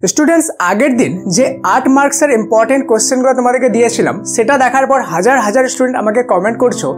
Students আগের দিন যে 8 মার্কসের ইম্পর্টেন্ট কোশ্চেনগুলো তোমাদেরকে দিয়েছিলাম সেটা দেখার পর হাজার হাজার স্টুডেন্ট আমাকে কমেন্ট করছো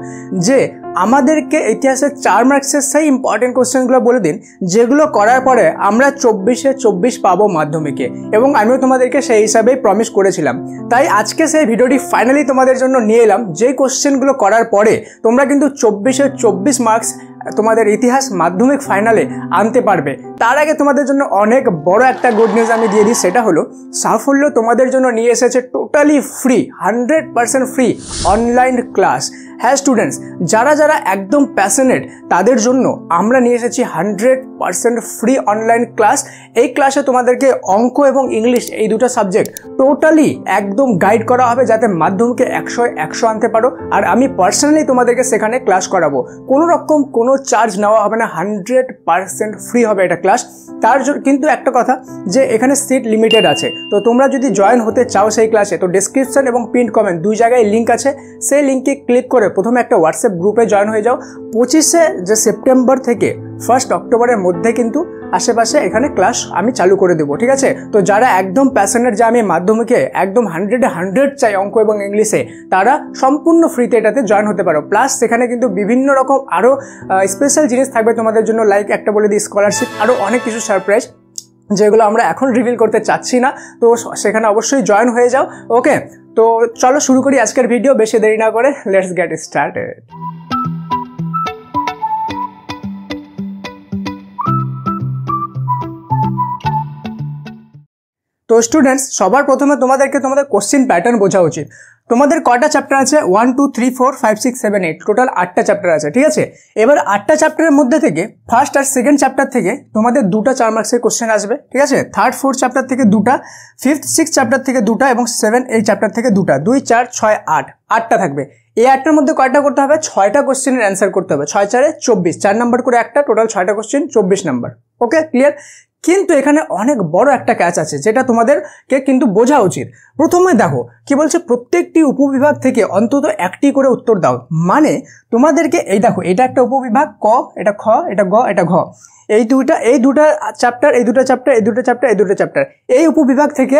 যে আমাদেরকে ইতিহাসের 4 মার্কসের সেই ইম্পর্টেন্ট কোশ্চেনগুলো বলে দিন যেগুলো করার পরে আমরা 24-এ 24 পাবো মাধ্যমিকে, এবং আমিও তোমাদেরকে সেই হিসাবেই প্রমিস করেছিলাম। তাই আজকে সেই ভিডিওটি ফাইনালি তোমাদের জন্য নিয়ে এলাম, যে কোশ্চেনগুলো করার পরে তোমরা কিন্তু 24-এ 24 মার্কস তোমাদের ইতিহাস মাধ্যমিক ফাইনালে আনতে পারবে। তার আগে তোমাদের জন্য অনেক বড় একটা গুড নিউজ আমি দিয়ে দিই, সেটা হলো সাফল্য তোমাদের জন্য নিয়ে এসেছে totally free 100% free online class. হ্যাঁ স্টুডেন্টস, যারা যারা একদম প্যাশনেট তাদের জন্য আমরা নিয়ে এসেছি 100% ফ্রি অনলাইন ক্লাস। এই ক্লাসে তোমাদেরকে অঙ্ক এবং ইংলিশ এই দুটো সাবজেক্ট টোটালি একদম গাইড করা হবে যাতে মাধ্যমিকে 100-100 আনতে পারো। আর আমি পার্সোনালি তোমাদেরকে সেখানে ক্লাস করাবো, কোনো রকম কোনো চার্জ নেওয়া হবে না, 100% ফ্রি হবে এটা ক্লাস। তার কিন্তু একটা কথা যে এখানে সিট লিমিটেড আছে, তো তোমরা যদি জয়েন হতে চাও সেই ক্লাসে তো ডেসক্রিপশন এবং পিন কমেন্ট দুই জায়গায় লিঙ্ক আছে, সেই লিঙ্কে ক্লিক করে প্রথমে একটা হোয়াটসঅ্যাপ গ্রুপে জয়েন হয়ে যাও। 25শে যে সেপ্টেম্বর থেকে 1 অক্টোবরের মধ্যে কিন্তু আশেপাশে এখানে ক্লাস আমি চালু করে দেবো, ঠিক আছে? তো যারা একদম প্যাশনেট যে আমি মাধ্যমিকে একদম 100-এ 100 চাই অঙ্ক এবং ইংলিশে, তারা সম্পূর্ণ ফ্রিতে এটাতে জয়েন হতে পারো। প্লাস সেখানে কিন্তু বিভিন্ন রকম আরও স্পেশাল জিনিস থাকবে তোমাদের জন্য, লাইক একটা বলে দিই স্কলারশিপ, আরও অনেক কিছু সারপ্রাইজ যেগুলো আমরা এখন রিভিল করতে চাচ্ছি না। তো সেখানে অবশ্যই জয়েন হয়ে যাও, ওকে? তো চলো শুরু করি আজকের ভিডিও, বেশি দেরি না করে লেটস গেট স্টার্টেড। তো স্টুডেন্টস, সবার প্রথমে তোমাদের কোশ্চেন প্যাটার্ন বোঝা উচিত। তোমাদের কয়টা চ্যাপ্টার আছে? 1, 2, 3, 4, 5, 6, 7, 8 টোটাল 8টা চ্যাপ্টার আছে, ঠিক আছে? এবার 8টা চ্যাপ্টারের মধ্যে থেকে ফার্স্ট আর সেকেন্ড চ্যাপ্টার থেকে তোমাদের 2টা 4 মার্কসের কোশ্চেন আসবে, ঠিক আছে? থার্ড 4 চ্যাপ্টার থেকে 2টা, 5th 6 চ্যাপ্টার থেকে 2টা এবং 7 8 চ্যাপ্টার থেকে 2টা, 2 4 6 8 8টা থাকবে। এই 8টার মধ্যে কয়টা করতে হবে? 6টা কোশ্চেনের অ্যান্সার করতে হবে। 6 4 24, 4 নাম্বার করে একটা, টোটাল 6টা কোশ্চেন 24 নাম্বার, ওকে ক্লিয়ার? কিন্তু এখানে অনেক বড় একটা ক্যাচ আছে যেটা তোমাদেরকে কিন্তু বোঝা উচিত। প্রথমে দেখো কি বলছে, প্রত্যেকটি উপবিভাগ থেকে অন্তত একটি করে উত্তর দাও। মানে তোমাদেরকে এই দেখো, এটা একটা উপবিভাগ ক, এটা খ, এটা গ, এটা ঘ, এই দুটা চ্যাপ্টার, এই দুটো চ্যাপ্টার, এই দুটো চ্যাপ্টার, এই দুটো চ্যাপ্টার, এই উপবিভাগ থেকে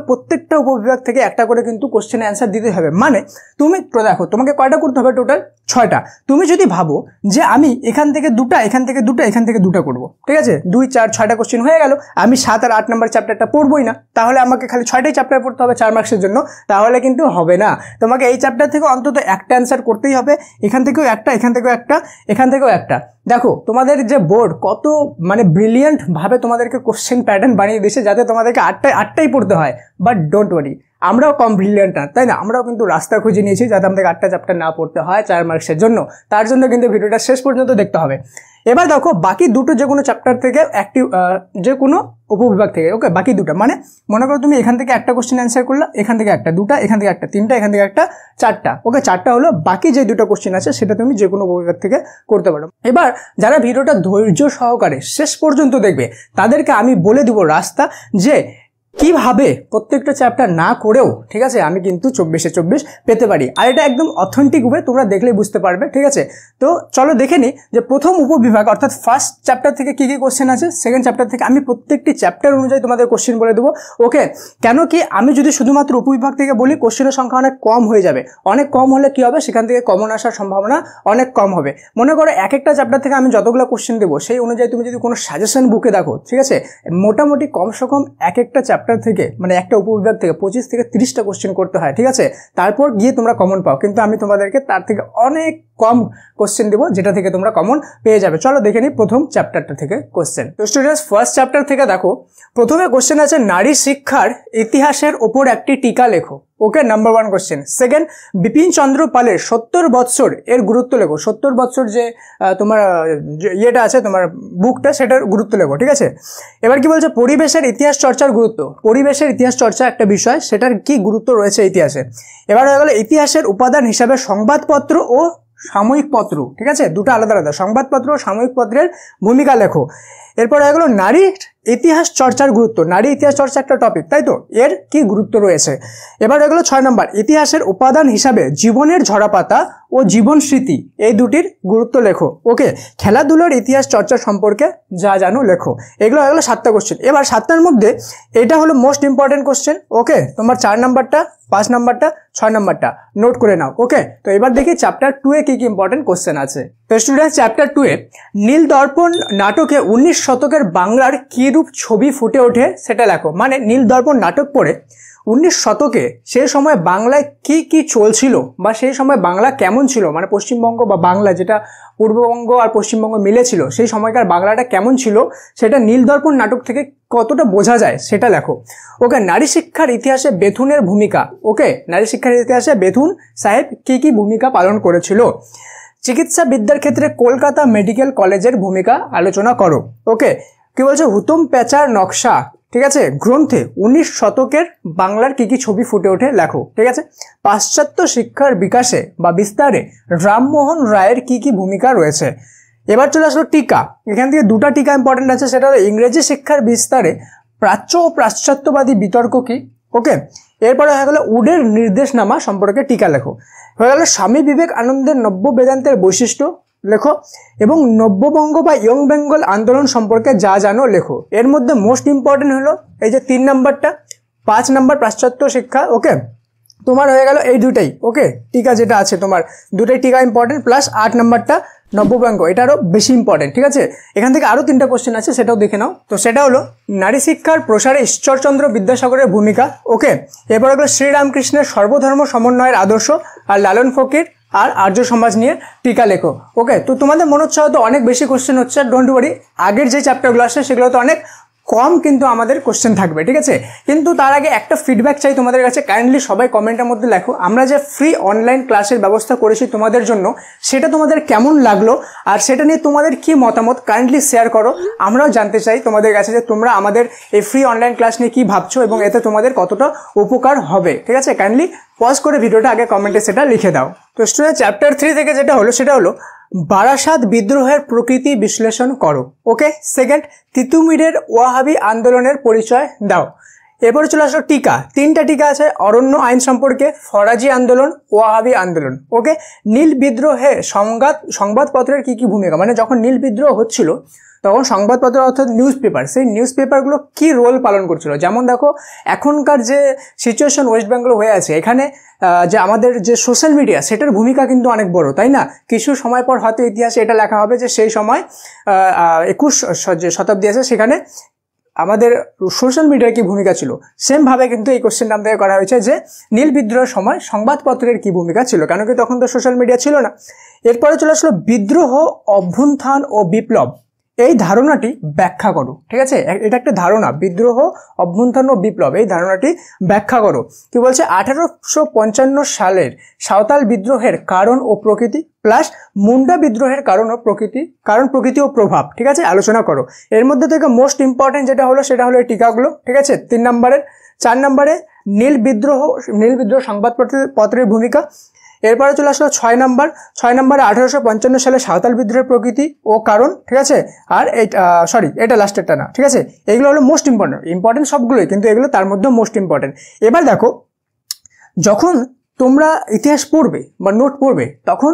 প্রত্যেকটা উপবিভাগ থেকে একটা করে কিন্তু কোশ্চেন অ্যান্সার দিতে হবে। মানে তুমি দেখো তোমাকে কয়টা করতে হবে? টোটাল 6টা। তুমি যদি ভাবো যে আমি এখান থেকে 2টা, এখান থেকে 2টা, এখান থেকে 2টা করবো, ঠিক আছে? 2 4 6টা কোশ্চেন হয়ে গেল, আমি 7 আর 8 নাম্বার চ্যাপ্টারটা পড়বোই না, তাহলে আমাকে খালি 6টাই চ্যাপ্টার পড়তে হবে 4 মার্কসের জন্য, তাহলে কিন্তু হবে না। তোমাকে এই চ্যাপ্টার থেকে অন্তত একটা অ্যান্সার করতেই হবে, এখান থেকেও একটা, এখান থেকেও একটা, এখান থেকেও একটা। দেখো তোমাদের যে বোর্ড কত মানে ব্রিলিয়েন্ট ভাবে তোমাদেরকে কোশ্চেন প্যাটার্ন বানিয়ে দিয়েছে যাতে তোমাদেরকে 8টাই পড়তে হয়। বাট ডোন্ট ওয়ারি, আমরাও কম ব্রিলিয়েন্ট না, তাই না? আমরাও কিন্তু রাস্তা খুঁজে নিয়েছি যাতে আমাদেরকে 8টা চ্যাপ্টার না পড়তে হয় 4 মার্কসের জন্য। তার জন্য কিন্তু ভিডিওটা শেষ পর্যন্ত দেখতে হবে। এবার দেখো বাকি দুটো যে কোনো চ্যাপ্টার থেকে যে কোনো উপবিভাগ থেকে, ওকে? বাকি দুটো মানে মনে করো তুমি এখান থেকে একটা কোশ্চেন অ্যান্সার করলা, এখান থেকে একটা, 2টা, এখান থেকে একটা, 3টা, এখান থেকে একটা, 4টা, ওকে? 4টা হলো। বাকি যে দুটো কোশ্চেন আছে সেটা তুমি যে কোনো উপবিভাগ থেকে করতে পারো। এবার যারা ভিডিওটা ধৈর্য সহকারে শেষ পর্যন্ত দেখবে তাদেরকে আমি বলে দিব রাস্তা যে কিভাবে প্রত্যেকটা চ্যাপ্টার না করেও, ঠিক আছে, আমি কিন্তু 24-এ 24 পেতে পারি। আর এটা একদম অথেন্টিক ওয়ে, তোমরা দেখলেই বুঝতে পারবে, ঠিক আছে? তো চলো দেখে নিই যে প্রথম উপবিভাগ অর্থাৎ ফার্স্ট চ্যাপ্টার থেকে কী কী কোশ্চেন আছে, সেকেন্ড চ্যাপ্টার থেকে আমি প্রত্যেকটি চ্যাপ্টার অনুযায়ী তোমাদের কোশ্চেন বলে দেবো, ওকে? কেন কি আমি যদি শুধুমাত্র উপবিভাগ থেকে বলি কোশ্চেনের সংখ্যা অনেক কম হয়ে যাবে। অনেক কম হলে কি হবে, সেখান থেকে কমন আসার সম্ভাবনা অনেক কম হবে। মনে করো এক একটা চ্যাপ্টার থেকে আমি যতগুলো কোশ্চেন দেবো সেই অনুযায়ী তুমি যদি কোনো সাজেশন বুকে দেখো, ঠিক আছে, মোটামুটি কমসে কম এক একটা চ্যাপ্টার থেকে মানে একটা উপবিভাগ থেকে 25 থেকে 30টা কোশ্চেন করতে হয়, ঠিক আছে? তারপর গিয়ে তোমরা কমন পাও, কিন্তু আমি তোমাদেরকে তার থেকে অনেক কম কোশ্চেন দেবো যেটা থেকে তোমরা কমন পেয়ে যাবে। চলো দেখে নিই প্রথম চ্যাপ্টারটা থেকে কোশ্চেন। তো স্টুডেন্টস, ফার্স্ট চ্যাপ্টার থেকে দেখো প্রথমে কোশ্চেন আছে নারী শিক্ষার ইতিহাসের ওপর একটি টিকা লেখো, okay? Number 1 question. Second, Bipin Chandra পালের 70 বৎসর এর গুরুত্ব লেখো। 70 বৎসর যে তোমার ইয়েটা আছে তোমার বুকটা, সেটার গুরুত্ব লেখো, ঠিক আছে? এবার কি বলছে, পরিবেশের ইতিহাস চর্চার গুরুত্ব। পরিবেশের ইতিহাস চর্চা একটা বিষয়, সেটার কি গুরুত্ব রয়েছে ইতিহাসে। এবার হয়ে গেল ইতিহাসের উপাদান হিসাবে সংবাদপত্র ও সাময়িক পত্র, ঠিক আছে? দুটো আলাদা আলাদা, সংবাদপত্র ও সাময়িক পত্রের ভূমিকা লেখো। এরপর হয়ে গেল নারী ইতিহাস চর্চার গুরুত্ব, নারী ইতিহাস চর্চা একটা টপিক, তাই তো, এর কি গুরুত্ব রয়েছে। এবার হয়ে গেল 6 নম্বর, ইতিহাসের উপাদান হিসাবে জীবনের ঝরাপাতা ও জীবন স্মৃতি এই দুটির গুরুত্ব লেখো। ওকে, খেলাধুলার ইতিহাস চর্চা সম্পর্কে যা জানো লেখো। এগুলো হয়ে গেলো 7টা কোশ্চেন। এবার 7টার মধ্যে এটা হলো মোস্ট ইম্পর্টেন্ট কোশ্চেন। ওকে, তোমার 4 নাম্বারটা, 5 নাম্বারটা, 6 নাম্বারটা নোট করে নাও। ওকে, তো এবার দেখি চ্যাপ্টার 2 এ কি কি ইম্পর্টেন্ট কোশ্চেন আছে। তো স্টুডেন্ট, চ্যাপ্টার 2 এ নীল দর্পণ নাটকে 19 শতকের বাংলার কি রূপ ছবি ফুটে ওঠে সেটা লেখো। মানে নীল দর্পণ নাটক পড়ে 19 শতকে সেই সময় বাংলায় কি কি চলছিল বা সেই সময় বাংলা কেমন ছিল, মানে পশ্চিমবঙ্গ বা বাংলা যেটা পূর্ববঙ্গ আর পশ্চিমবঙ্গ মিলেছিল সেই সময়কার বাংলাটা কেমন ছিল সেটা নীল দর্পণ নাটক থেকে কতটা বোঝা যায় সেটা লেখো। ওকে, নারী শিক্ষার ইতিহাসে বেথুনের ভূমিকা। ওকে, নারী শিক্ষার ইতিহাসে বেথুন সাহেব কি কি ভূমিকা পালন করেছিল। চিকিৎসা বিদ্যার ক্ষেত্রে কলকাতা মেডিকেল কলেজের ভূমিকা আলোচনা করো। ওকে, কি বলছে, হুতুম প্যাঁচার নকশা, ঠিক আছে, গ্রন্থে 19 শতকের বাংলার কি কি ছবি ফুটে ওঠে লেখো। ঠিক আছে, পাশ্চাত্য শিক্ষার বিকাশে বা বিস্তারে রামমোহন রায়ের কি কি ভূমিকা রয়েছে। এবার চলে আসলো টিকা। এখান থেকে 2টা টিকা ইম্পর্টেন্ট আছে, সেটা হলো ইংরেজি শিক্ষার বিস্তারে প্রাচ্য ও পাশ্চাত্যবাদী বিতর্ক কি। ওকে, এরপরে হয়ে গেল উডের নির্দেশনামা সম্পর্কে টিকা লেখো। হয়ে গেল স্বামী বিবেকানন্দের নব্য বেদান্তের বৈশিষ্ট্য লেখো এবং নব্যবঙ্গ বা ইয়ং বেঙ্গল আন্দোলন সম্পর্কে যা জানো লেখো। এর মধ্যে মোস্ট ইম্পর্টেন্ট হলো এই যে 3 নাম্বারটা, 5 নাম্বার পাশ্চাত্য শিক্ষা। ওকে, তোমার হয়ে গেল এই দুটাই। ওকে, টিকা যেটা আছে তোমার 2টাই টিকা ইম্পর্টেন্ট, প্লাস 8 নাম্বারটা নব্যবঙ্গ, এটা আরও বেশি ইম্পর্টেন্ট। ঠিক আছে, এখান থেকে আরও 3টা কোশ্চেন আছে, সেটাও দেখে নাও। তো সেটা হলো নারী শিক্ষার প্রসারে ঈশ্বরচন্দ্র বিদ্যাসাগরের ভূমিকা। ওকে, এরপর হলো শ্রীরামকৃষ্ণের সর্বধর্ম সমন্বয়ের আদর্শ আর লালন ফকির আর আর্য সমাজ নিয়ে টিকা লেখো। ওকে, তো তোমাদের মনে হচ্ছে হয়তো অনেক বেশি কোশ্চেন হচ্ছে, ডোন্ট ওয়ারি, আগের যে চ্যাপ্টারগুলো আসছে সেগুলো তো অনেক কম কিন্তু আমাদের কোশ্চেন থাকবে। ঠিক আছে, কিন্তু তার আগে একটা ফিডব্যাক চাই তোমাদের কাছে। কাইন্ডলি সবাই কমেন্টের মধ্যে লেখো আমরা যে ফ্রি অনলাইন ক্লাসের ব্যবস্থা করেছি তোমাদের জন্য সেটা তোমাদের কেমন লাগলো আর সেটা নিয়ে তোমাদের কি মতামত কাইন্ডলি শেয়ার করো। আমরাও জানতে চাই তোমাদের কাছে যে তোমরা আমাদের এই ফ্রি অনলাইন ক্লাস নিয়ে কি ভাবছো এবং এতে তোমাদের কতটা উপকার হবে। ঠিক আছে, কাইন্ডলি পজ করে ভিডিওটা আগে কমেন্টে সেটা লিখে দাও। তো স্টুডেন্ট, চ্যাপ্টার 3 থেকে যেটা হলো সেটা হলো বারাসাত বিদ্রোহের প্রকৃতি বিশ্লেষণ করো। ওকে, সেকেন্ড, তিতুমিরের ওয়াহাবি আন্দোলনের পরিচয় দাও। এরপরে চলে আসলো টিকা। 3টা টিকা আছে, অরণ্য আইন সম্পর্কে, ফরাজি আন্দোলন, ওয়াহাবি আন্দোলন। ওকে, নীল বিদ্রোহে সংবাদপত্রের কি কি ভূমিকা, মানে যখন নীল বিদ্রোহ হচ্ছিল তখন সংবাদপত্র অর্থাৎ নিউজ পেপার, সেই নিউজ পেপারগুলো কী রোল পালন করছিল। যেমন দেখো এখনকার যে সিচুয়েশন ওয়েস্ট বেঙ্গল হয়ে আছে, এখানে যে আমাদের যে সোশ্যাল মিডিয়া সেটার ভূমিকা কিন্তু অনেক বড়, তাই না। কিছু সময় পর হয়তো ইতিহাসে এটা লেখা হবে যে সেই সময় 21 যে শতাব্দী আছে সেখানে আমাদের সোশ্যাল মিডিয়ার কি ভূমিকা ছিল। সেমভাবে কিন্তু এই কোশ্চেনটা আমাদের করা হয়েছে যে নীল বিদ্রোহের সময় সংবাদপত্রের কি ভূমিকা ছিল, কেন কি তখন তো সোশ্যাল মিডিয়া ছিল না। এরপরে চলে আসলো বিদ্রোহ, অভ্যুত্থান ও বিপ্লব, এই ধারণাটি ব্যাখ্যা করো। ঠিক আছে, এটা একটা ধারণা, বিদ্রোহ, অভ্যুত্থান ও বিপ্লব, এই ধারণাটি ব্যাখ্যা করো। কি বলছে, 1855 সালের সাঁওতাল বিদ্রোহের কারণ ও প্রকৃতি প্লাস মুন্ডা বিদ্রোহের কারণ প্রকৃতি ও প্রভাব, ঠিক আছে, আলোচনা করো। এর মধ্যে থেকে মোস্ট ইম্পর্টেন্ট যেটা হলো সেটা হলো এই টিকাগুলো। ঠিক আছে, 3 নম্বরের। 4 নম্বরে নীল বিদ্রোহ সংবাদপত্রের ভূমিকা। এরপরে চলে আসলো 6 নম্বরে 1855 সালে সাঁওতাল বিদ্রোহের প্রকৃতি ও কারণ। ঠিক আছে, আর এটা লাস্টেরটা না। ঠিক আছে, এগুলো হলো মোস্ট ইম্পর্টেন্ট সবগুলোই, কিন্তু এগুলো তার মধ্যে মোস্ট ইম্পর্টেন্ট। এবার দেখো, যখন তোমরা ইতিহাস পড়বে বা নোট পড়বে তখন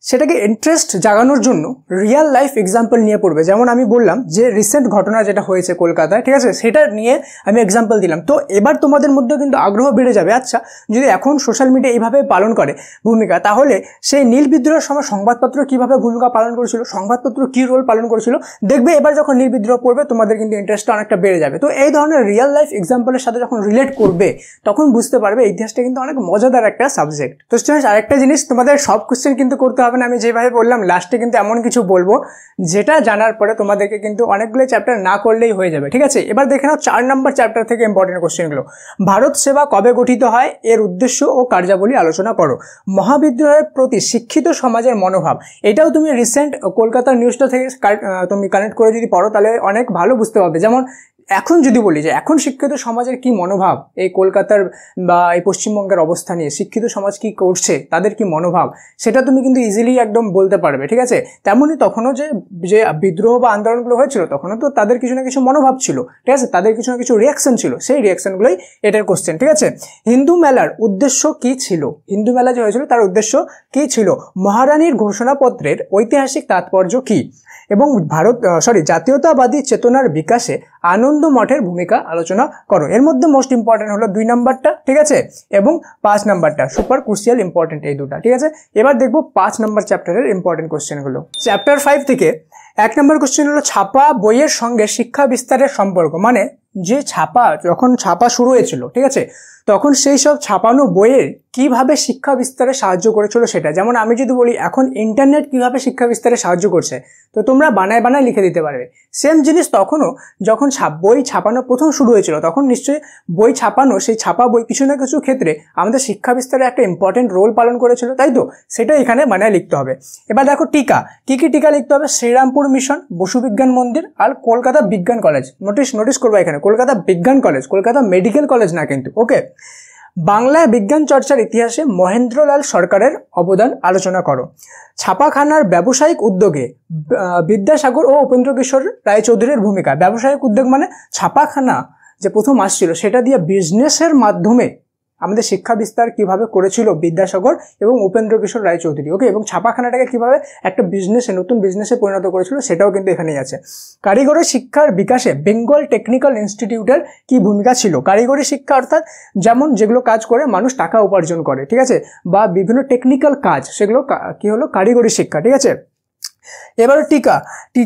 সেটাকে ইন্টারেস্ট জাগানোর জন্য রিয়েল লাইফ এক্সাম্পল নিয়ে পড়বে। যেমন আমি বললাম যে রিসেন্ট ঘটনা যেটা হয়েছে কলকাতায়, ঠিক আছে, সেটা নিয়ে আমি এক্সাম্পল দিলাম। তো এবার তোমাদের মধ্যে কিন্তু আগ্রহ বেড়ে যাবে, আচ্ছা যদি এখন সোশ্যাল মিডিয়া এইভাবে পালন করে ভূমিকা, তাহলে সেই নীল বিদ্রোহের সময় সংবাদপত্র কীভাবে ভূমিকা পালন করেছিল, সংবাদপত্র কী রোল পালন করেছিল, দেখবে এবার যখন নীল বিদ্রোহ পড়বে তোমাদের কিন্তু ইন্টারেস্টটা অনেকটা বেড়ে যাবে। তো এই ধরনের রিয়েল লাইফ এক্সাম্পলের সাথে যখন রিলেট করবে তখন বুঝতে পারবে ইতিহাসটা কিন্তু অনেক মজাদার একটা সাবজেক্ট। তো স্টুডেন্টস, আরেকটা জিনিস, তোমাদের সব কোশ্চেন কিন্তু করতে হবে না। আমি যেভাবে বললাম লাস্টে কিন্তু এমন কিছু বলবো যেটা জানার পরে তোমাদেরকে কিন্তু অনেকগুলো চ্যাপ্টার না করলেই হয়ে যাবে। ঠিক আছে, এবার দেখে নাও 4 নম্বর চ্যাপ্টার থেকে ইম্পর্টেন্ট কোশ্চেনগুলো। ভারত সেবা কবে গঠিত হয়, এর উদ্দেশ্য ও কার্যাবলী আলোচনা করো। মহাবিদ্রোহের প্রতি শিক্ষিত সমাজের মনোভাব, এটাও তুমি রিসেন্ট কলকাতার নিউজটা থেকে তুমি কানেক্ট করে যদি পড়ো তাহলে অনেক ভালো বুঝতে পারবে। যেমন এখন যদি বলি যে এখন শিক্ষিত সমাজের কি মনোভাব, এই কলকাতার বা এই পশ্চিমবঙ্গের অবস্থা নিয়ে শিক্ষিত সমাজ কি করছে, তাদের কি মনোভাব, সেটা তুমি কিন্তু ইজিলি একদম বলতে পারবে, ঠিক আছে। তেমনই তখনও যে বিদ্রোহ বা আন্দোলনগুলো হয়েছিল তখনও তো তাদের কিছু না কিছু মনোভাব ছিল, ঠিক আছে, তাদের কিছু না কিছু রিয়াকশন ছিল, সেই রিয়াকশনগুলোই এটার কোশ্চেন, ঠিক আছে। হিন্দু মেলার উদ্দেশ্য কি ছিল, হিন্দু মেলা যে হয়েছিল তার উদ্দেশ্য কি ছিল, মহারানীর ঘোষণাপত্রের ঐতিহাসিক তাৎপর্য কি, এবং জাতীয়তাবাদী চেতনার বিকাশে আনন্দ মঠের ভূমিকা আলোচনা করো। এর মধ্যে মোস্ট ইম্পর্টেন্ট হলো 2 নাম্বারটা, ঠিক আছে, এবং 5 নাম্বারটা, সুপার ক্রুশিয়াল ইম্পর্টেন্ট এই দুটা, ঠিক আছে। এবার দেখবো 5 নাম্বার চ্যাপ্টারের ইম্পর্টেন্ট কোশ্চেনগুলো। চ্যাপ্টার 5 থেকে 1 নম্বর কোশ্চেন হলো ছাপা বইয়ের সঙ্গে শিক্ষা বিস্তারের সম্পর্ক, মানে যে যখন ছাপা শুরু হয়েছিল, ঠিক আছে, তখন সেই সব ছাপানো বইয়ের কিভাবে শিক্ষা বিস্তারে সাহায্য করেছিল সেটা। যেমন আমি যদি বলি এখন ইন্টারনেট কিভাবে শিক্ষা বিস্তারে সাহায্য করছে, তো তোমরা বানায় বানায় লিখে দিতে পারবে। সেম জিনিস তখনও যখন বই ছাপানো প্রথম শুরু হয়েছিল তখন নিশ্চয়ই বই ছাপানো, সেই ছাপা বই কিছু না কিছু ক্ষেত্রে আমাদের শিক্ষা বিস্তারে একটা ইম্পর্টেন্ট রোল পালন করেছিল, তাই তো, সেটা এখানে বানায় লিখতে হবে। এবার দেখো টিকা, কি কি টিকা লিখতে হবে, শ্রীরামপুর মিশন, বসু বিজ্ঞান মন্দির, আর কলকাতা বিজ্ঞান কলেজ। নোটিস করবো এখানে কলকাতা বিজ্ঞান কলেজ, কলকাতা মেডিকেল কলেজ না কিন্তু, ওকে। বাংলায় বিজ্ঞান চর্চার ইতিহাসে মহেন্দ্রলাল সরকারের অবদান আলোচনা করো। ছাপাখানার ব্যবসায়িক উদ্যোগে বিদ্যাসাগর ও উপেন্দ্র কিশোর রায়চৌধুরীর ভূমিকা। ব্যবসায়িক উদ্যোগ মানে ছাপাখানা যে প্রথম আসছিল সেটা দিয়ে বিজনেসের মাধ্যমে আমাদের শিক্ষা বিস্তার কিভাবে করেছিল বিদ্যাসাগর এবং উপেন্দ্র কিশোর রায়চৌধুরী, ওকে। এবং ছাপাখানাটাকে কিভাবে একটা নতুন বিজনেসে পরিণত করেছিল সেটাও কিন্তু এখানেই আছে। কারিগরি শিক্ষার বিকাশে বেঙ্গল টেকনিক্যাল ইনস্টিটিউটের কি ভূমিকা ছিল। কারিগরি শিক্ষা অর্থাৎ যেমন যেগুলো কাজ করে মানুষ টাকা উপার্জন করে, ঠিক আছে, বা বিভিন্ন টেকনিক্যাল কাজ, সেগুলো কি হলো কারিগরি শিক্ষা, ঠিক আছে। এবারে টিকা,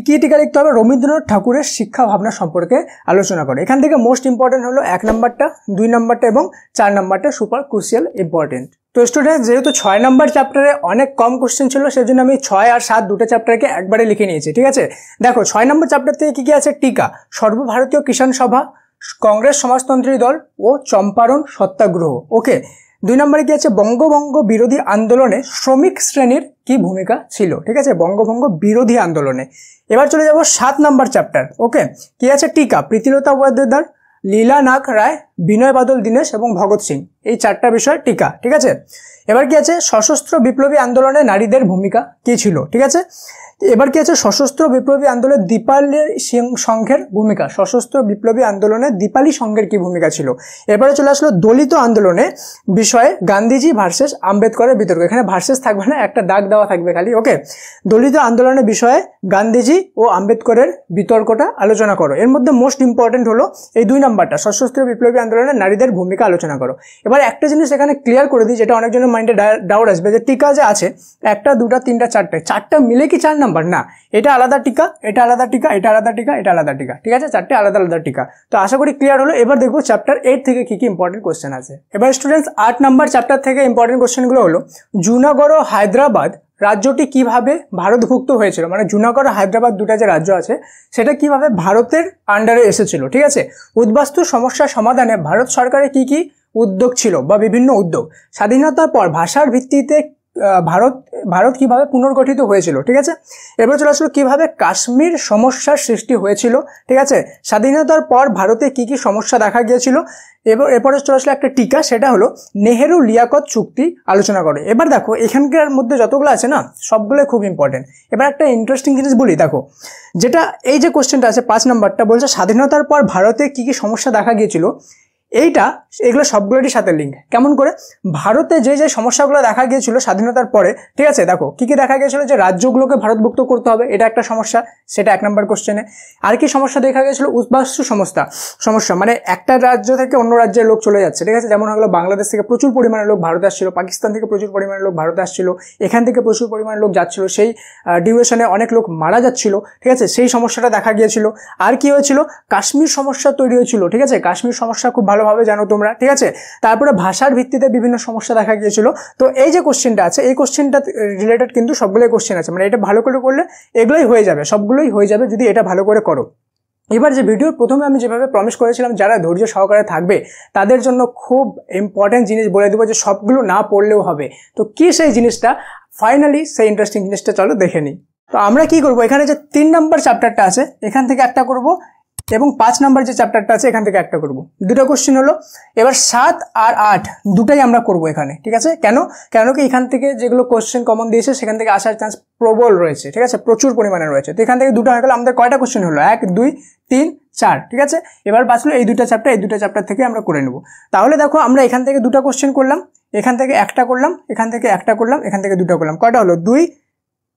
কি টিকা লিখতে হবে, রবীন্দ্রনাথ ঠাকুরের শিক্ষা ভাবনা সম্পর্কে আলোচনা করে। এখান থেকে মোস্ট ইম্পর্টেন্ট হলো 1 নাম্বারটা, 2 নাম্বারটা এবং 4 নাম্বারটা সুপার ক্রুশিয়াল ইম্পর্টেন্ট। তো স্টুডেন্ট যেহেতু 6 নাম্বার চ্যাপ্টারে অনেক কম কোশ্চেন ছিল সেজন্য আমি 6 আর 7 দুটো চ্যাপ্টারকে একবারে লিখে নিয়েছি, ঠিক আছে। দেখো 6 নম্বর চ্যাপ্টার থেকে কি কি আছে, টিকা, সর্বভারতীয় কিষাণ সভা, কংগ্রেস সমাজতন্ত্রী দল ও চম্পারণ সত্যাগ্রহ, ওকে। 2 নম্বরে কি আছে, বঙ্গভঙ্গ বিরোধী আন্দোলনে শ্রমিক শ্রেণীর কি ভূমিকা ছিল, ঠিক আছে, বঙ্গভঙ্গ বিরোধী আন্দোলনে। এবার চলে যাব 7 নাম্বার চ্যাপ্টার, ওকে। কি আছে, টিকা, প্রীতিলতা উপাধ্যায়, লীলানাথ রায়, বিনয় বাদল দীনেশ এবং ভগৎ সিং, এই 4টা বিষয় টিকা, ঠিক আছে। এবার কি আছে, সশস্ত্র বিপ্লবী আন্দোলনে নারীদের ভূমিকা কি ছিল, ঠিক আছে। এবার কি আছে, সশস্ত্র বিপ্লবী আন্দোলনে দীপালি সংঘের ভূমিকা, সশস্ত্র বিপ্লবী আন্দোলনে দীপালি সংঘের কি ভূমিকা ছিল। এবারে চলে আসলো দলিত আন্দোলনে বিষয়ে গান্ধীজি ভার্সেস আম্বেদকরের বিতর্ক। এখানে ভার্সেস থাকবে না, একটা দাগ দেওয়া থাকবে খালি, ওকে। দলিত আন্দোলনের বিষয়ে গান্ধীজি ও আম্বেদকরের বিতর্কটা আলোচনা করো। এর মধ্যে মোস্ট ইম্পর্টেন্ট হলো এই 2 নাম্বারটা, সশস্ত্র বিপ্লবী আন্দোলনে নারীদের ভূমিকা আলোচনা করো। এবার একটা জিনিস এখানে ক্লিয়ার করে দিই, যেটা অনেকজনের মাইন্ডে ডাউট আসবে, যে টিকা যে আছে 1টা 2টা 3টা 4টা মিলে কি 4 নাম্বার, না, এটা আলাদা টিকা, এটা আলাদা টিকা, এটা আলাদা টিকা, এটা আলাদা টিকা, ঠিক আছে, 4টে আলাদা আলাদা টিকা। তো আশা করি ক্লিয়ার হলো। এবার দেখবো চ্যাপ্টার 8 থেকে কি কি ইম্পর্টেন্ট কোশ্চেন আছে। এবার স্টুডেন্টস 8 নাম্বার চ্যাপ্টার থেকে ইম্পর্টেন্ট কোশ্চেনগুলো হলো, জুনাগড় ও হায়দ্রাবাদ রাজ্যটি কিভাবে ভারতভুক্ত হয়েছিল, মানে জুনাগড় আর হায়দ্রাবাদ দুটা যে রাজ্য আছে সেটা কিভাবে ভারতের আন্ডারে এসেছিল, ঠিক আছে। উদ্বাস্তু সমস্যা সমাধানে ভারত সরকারের কি কি উদ্যোগ ছিল বা বিভিন্ন উদ্যোগ। স্বাধীনতার পর ভাষার ভিত্তিতে ভারত কিভাবে পুনর্গঠিত হয়েছিল, ঠিক আছে। এবার চলে আসলো কিভাবে কাশ্মীর সমস্যার সৃষ্টি হয়েছিল, ঠিক আছে। স্বাধীনতার পর ভারতে কি কি সমস্যা দেখা গিয়েছিল। এরপরে চলে আসলো একটা টিকা, সেটা হলো নেহেরু লিয়াকত চুক্তি আলোচনা করে। এবার দেখো এখানকার মধ্যে যতগুলো আছে না সবগুলোই খুব ইম্পর্টেন্ট। এবার একটা ইন্টারেস্টিং জিনিস বলি, দেখো যেটা এই যে কোশ্চেনটা আছে 5 নাম্বারটা বলছে স্বাধীনতার পর ভারতে কি কি সমস্যা দেখা গিয়েছিল, এগুলো সবগুলোরই সাথে লিঙ্ক। কেমন করে, ভারতে যে যে সমস্যাগুলো দেখা গিয়েছিল স্বাধীনতার পরে, ঠিক আছে, দেখো কি কি দেখা গিয়েছিল, যে রাজ্যগুলোকে ভারতভুক্ত করতে হবে, এটা একটা সমস্যা, সেটা 1 নম্বর কোশ্চেনে। আর কি সমস্যা দেখা গিয়েছিল, উদ্বাস্তু সমস্যা, মানে একটা রাজ্য থেকে অন্য রাজ্যের লোক চলে যাচ্ছে, ঠিক আছে। যেমন হলো বাংলাদেশ থেকে প্রচুর পরিমাণে লোক ভারতে আসছিল, পাকিস্তান থেকে প্রচুর পরিমাণে লোক ভারতে আসছিল, এখান থেকে প্রচুর পরিমাণে লোক যাচ্ছিল, সেই ডিউরেশনে অনেক লোক মারা যাচ্ছিল, ঠিক আছে, সেই সমস্যাটা দেখা গিয়েছিল। আর কি হয়েছিল, কাশ্মীর সমস্যা তৈরি হয়েছিল, ঠিক আছে, কাশ্মীর সমস্যা খুব ভালোভাবে জানো তোমরা, ঠিক আছে। তারপরে ভাষার ভিত্তিতে বিভিন্ন সমস্যা দেখা গিয়েছিল। তো এই যে কোশ্চেনটা আছে এই কোশ্চেনটা রিলেটেড কিন্তু সবগুলোই কোশ্চেন আছে, মানে এটা ভালো করে করলে এগুলোই হয়ে যাবে, সবগুলোই হয়ে যাবে যদি এটা ভালো করে করো। এবার যে ভিডিওর প্রথমে আমি যেভাবে প্রমিস করেছিলাম যারা ধৈর্য সহকারে থাকবে তাদের জন্য খুব ইম্পর্টেন্ট জিনিস বলে দেবো, যে সবগুলো না পড়লেও হবে। তো কি সেই জিনিসটা, ফাইনালি সেই ইন্টারেস্টিং জিনিসটা চলো দেখে নিই। তো আমরা কি করবো, এখানে যে 3 নম্বর চ্যাপ্টারটা আছে এখান থেকে একটা করব, এবং 5 নাম্বার যে চ্যাপ্টারটা আছে এখান থেকে একটা করব। দুটো কোশ্চেন হলো। এবার 7 আর 8 দুটাই আমরা করব এখানে, ঠিক আছে। কেন কি এখান থেকে যেগুলো কোশ্চেন কমন দিয়েছে সেখান থেকে আসার চান্স প্রবল রয়েছে, ঠিক আছে, প্রচুর পরিমাণে রয়েছে। তো এখান থেকে দুটো হয়ে গেল, আমাদের কয়টা কোশ্চেন হলো? 1 2 3 4, ঠিক আছে। এবার বাঁচলো এই দুটো চ্যাপ্টার থেকে আমরা করে নেব। তাহলে দেখো আমরা এখান থেকে দুটো কোশ্চেন করলাম, এখান থেকে একটা করলাম, এখান থেকে একটা করলাম, এখান থেকে দুটো করলাম। কয়টা হলো? 2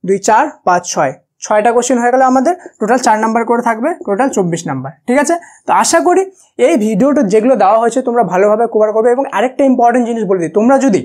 2 4 5 6, 6টা কোশ্চেন হয়ে গেল আমাদের। টোটাল 4 নাম্বার করে থাকবে, টোটাল 24 নাম্বার, ঠিক আছে। তো আশা করি এই ভিডিওটা যেগুলো দেওয়া হয়েছে তোমরা ভালোভাবে কভার করবে। এবং আরেকটা ইম্পর্টেন্ট জিনিস বলে দিই, তোমরা যদি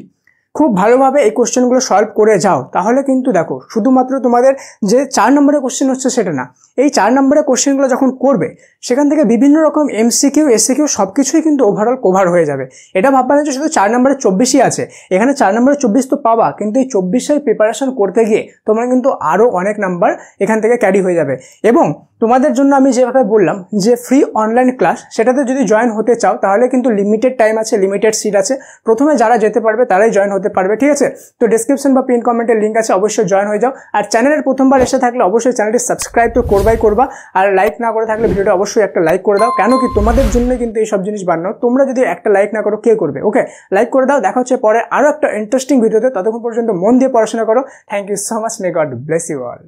খুব ভালোভাবে এই কোশ্চেনগুলো সলভ করে যাও তাহলে কিন্তু দেখো শুধুমাত্র তোমাদের যে 4 নম্বরের কোশ্চেন হচ্ছে সেটা না, এই 4 নম্বরের কোশ্চেনগুলো যখন করবে সেখান থেকে বিভিন্ন রকম এমসিকিউ এসসিকিউ সব কিছুই কিন্তু ওভারঅল কভার হয়ে যাবে। এটা ভাববা না যে শুধু 4 নম্বরের 24ই আছে, এখানে 4 নম্বরের 24 তো পাবা, কিন্তু এই 24-এর প্রিপারেশন করতে গিয়ে তোমরা কিন্তু আরও অনেক নাম্বার এখান থেকে ক্যারি হয়ে যাবে। এবং তোমাদের জন্য আমি যেভাবে বললাম যে ফ্রি অনলাইন ক্লাস, সেটাতে যদি জয়েন হতে চাও তাহলে কিন্তু লিমিটেড টাইম আছে, লিমিটেড সিট আছে। প্রথমে যারা যেতে পারবে তারাই জয়েন হতে পারবে, ঠিক আছে। তো ডেসক্রিপশন বা পিন কমেন্টের লিঙ্ক আছে, অবশ্যই জয়েন হয়ে যাও। আর চ্যানেলের প্রথমবার এসে থাকলে অবশ্যই চ্যানেলটি সাবস্ক্রাইব তো করবা। আর লাইক না করে থাকলে ভিডিওটা অবশ্যই একটা লাইক করে দাও, কেন কি তোমাদের জন্য কিন্তু এই সব জিনিস বানানো। তোমরা যদি একটা লাইক না করো কে করবে? ওকে, লাইক করে দাও। দেখা হচ্ছে পরে আরও একটা ইন্টারেস্টিং ভিডিওতে, ততক্ষণ পর্যন্ত মন দিয়ে পড়াশোনা করো। Thank you so much, may God bless you all.